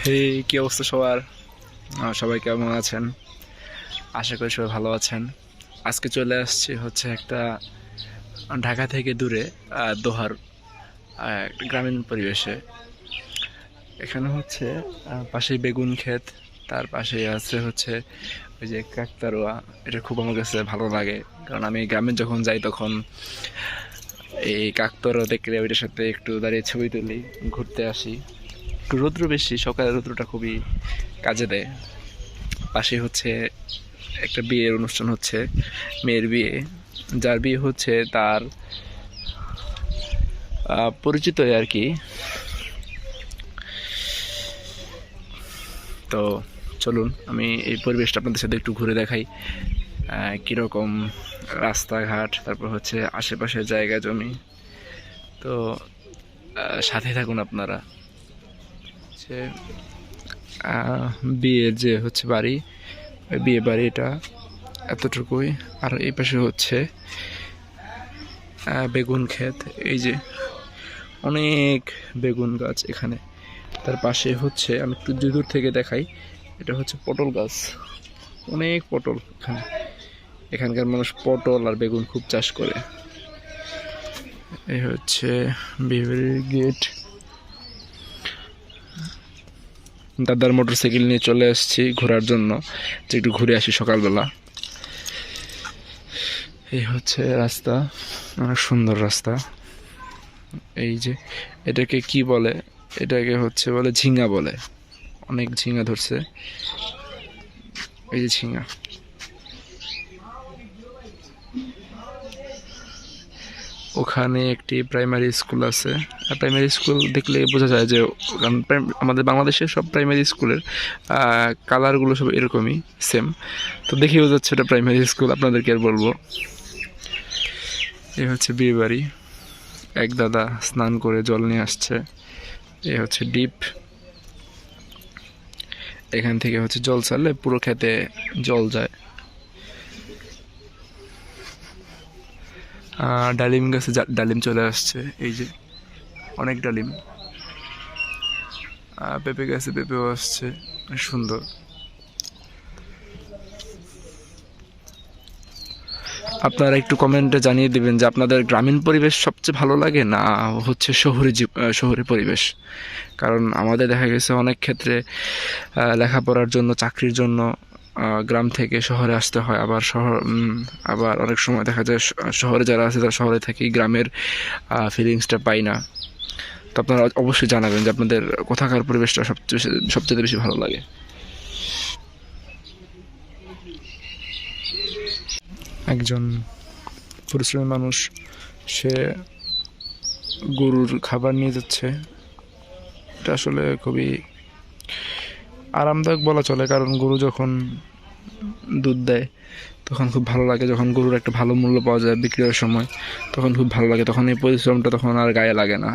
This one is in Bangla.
হেই, কি অবস্থা সবার? সবাই কেমন আছেন? আশা করি সবাই ভালো আছেন। আজকে চলে আসছি হচ্ছে একটা ঢাকা থেকে দূরে দোহার একটা গ্রামীণ পরিবেশে। এখানে হচ্ছে পাশেই বেগুন ক্ষেত, তার পাশেই আছে হচ্ছে ওই যে কাকতাড়ুয়া। এটা খুব আমার কাছে ভালো লাগে, কারণ আমি গ্রামে যখন যাই তখন এই কাকতাড়ুয়া দেখলে ওইটার সাথে একটু দাঁড়িয়ে ছবি তুলি, ঘুরতে আসি। একটু রৌদ্র বেশি, সকালের রৌদ্রটা খুবই কাজে দেয়। পাশে হচ্ছে একটা বিয়ের অনুষ্ঠান হচ্ছে, মেয়ের বিয়ে। যার বিয়ে হচ্ছে তার পরিচিত আর কি। তো চলুন আমি এই পরিবেশটা আপনাদের সাথে একটু ঘুরে দেখাই, কীরকম রাস্তাঘাট, তারপর হচ্ছে আশেপাশের জায়গা জমি। তো সাথে থাকুন আপনারা। হচ্ছে বিয়ের যে হচ্ছে বাড়ি, ওই বিয়ে বাড়িটা এতটুকুই। আর এই পাশে হচ্ছে বেগুন ক্ষেত। এই যে অনেক বেগুন গাছ এখানে। তার পাশে হচ্ছে, আমি একটু দূর থেকে দেখাই, এটা হচ্ছে পটল গাছ। অনেক পটল এখানে। এখানকার মানুষ পটল আর বেগুন খুব চাষ করে। এই হচ্ছে বিয়েবাড়ির গেট। দাদার মোটরসাইকেল নিয়ে চলে আসছি ঘোরার জন্য, যে একটু ঘুরে আসি সকালবেলা। এই হচ্ছে রাস্তা, অনেক সুন্দর রাস্তা। এই যে এটাকে কি বলে, এটাকে হচ্ছে বলে ঝিঙ্গা বলে। অনেক ঝিঙ্গা ধরছে, এই যে ঝিঙ্গা। ওখানে একটি প্রাইমারি স্কুল আছে। প্রাইমারি স্কুল দেখলে বোঝা যায় যে আমাদের বাংলাদেশের সব প্রাইমারি স্কুলের কালারগুলো সব এরকমই সেম। তো দেখে বোঝা যাচ্ছে এটা প্রাইমারি স্কুল, আপনাদেরকে আর বলবো। এই হচ্ছে বিয়ে বাড়ি। এক দাদা স্নান করে জল নিয়ে আসছে। এই হচ্ছে ডিপ। এখান থেকে হচ্ছে জল ছাড়লে পুরো খেতে জল যায়। ডালিম গাছে ডালিম চলে আসছে, এই যে অনেক ডালিম। পেঁপে গাছে পেঁপেও আসছে, সুন্দর। আপনারা একটু কমেন্টে জানিয়ে দিবেন যে আপনাদের গ্রামীণ পরিবেশ সবচেয়ে ভালো লাগে না হচ্ছে শহরের পরিবেশ। কারণ আমাদের দেখা গেছে অনেক ক্ষেত্রে লেখাপড়ার জন্য, চাকরির জন্য গ্রাম থেকে শহরে আসতে হয়। আবার অনেক সময় দেখা যায় শহরে যারা আছে তারা শহরে থাকি, গ্রামের ফিলিংসটা পাই না। তো আপনারা অবশ্যই জানাবেন যে আপনাদের কোথাকার পরিবেশটা সবচেয়ে বেশি ভালো লাগে। একজন পরিশ্রমী মানুষ, সে গরুর খাবার নিয়ে যাচ্ছে। এটা আসলে খুবই আরামদায়ক বলা চলে, কারণ গরু যখন দুধ দেয় তখন খুব ভালো লাগে। যখন গরুর একটা ভালো মূল্য পাওয়া যায় বিক্রির সময়, তখন খুব ভালো লাগে। তখন এই পরিশ্রমটা তখন আর গায়ে লাগে না।